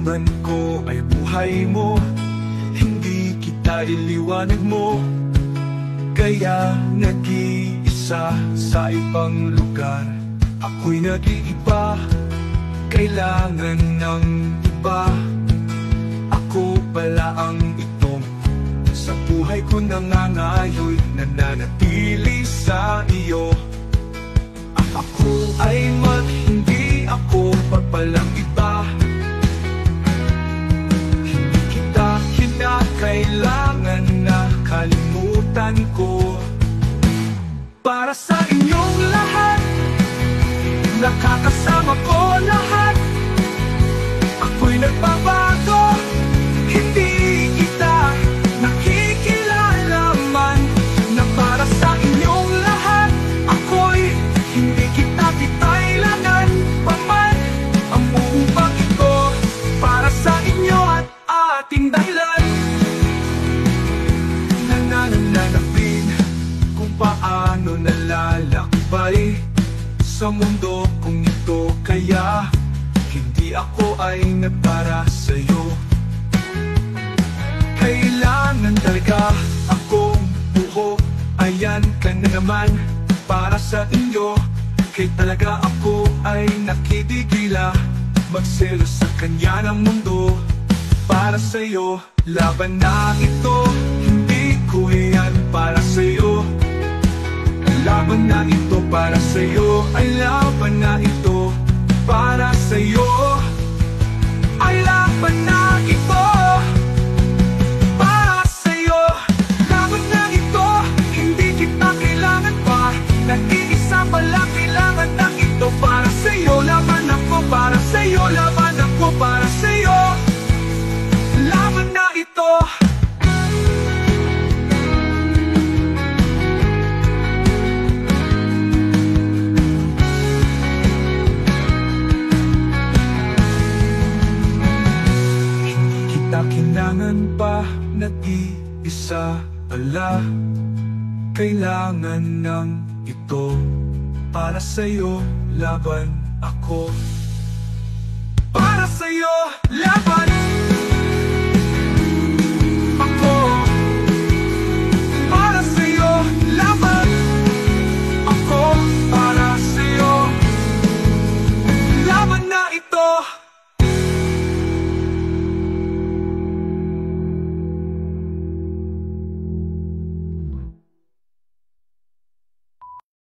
laban ko ay buhay mo. Hindi kita iliwanag mo, kaya nag-iisa sa ibang lugar. Ako'y nag-iiba, kailangan ng iba. Ako pala ang itong sa buhay ko nangangayo'y nananatili sa iyo. Ako ay hindi ako pa palang iba. Hindi kita kinakailangan na kalimutan ko. Para sa inyong lahat, nakakasama ko lahat. Ako'y nagbabago, hindi kita nakikilala man. Na para sa inyong lahat, ako'y hindi kita kitailangan pa man. Ang buong ito para sa inyo at ating dahilan. Nananapin kung paano nalalakbay sa mundo kong ito, kaya hindi ako ay nagpara sa'yo. Kailangan talaga akong buho, ayan ka na naman para sa inyo. Kaya talaga ako ay nakidigila, magselos sa kanya ng mundo. Para sa'yo, laban na ito, hindi ko yan para sa'yo. Laban na ito para sa'yo, ay laban na ito para sa'yo. Ay laban na ito para sa'yo. Laban na ito, hindi kita kailangan pa. Nag-iisa pala kailangan na ito para sa'yo. Laban ako para sa'yo, laban ako para sa'yo. Laban na ito. Kailangan pa nag-iisa pala. Kailangan ng ito para sa'yo, laban ako para sa'yo.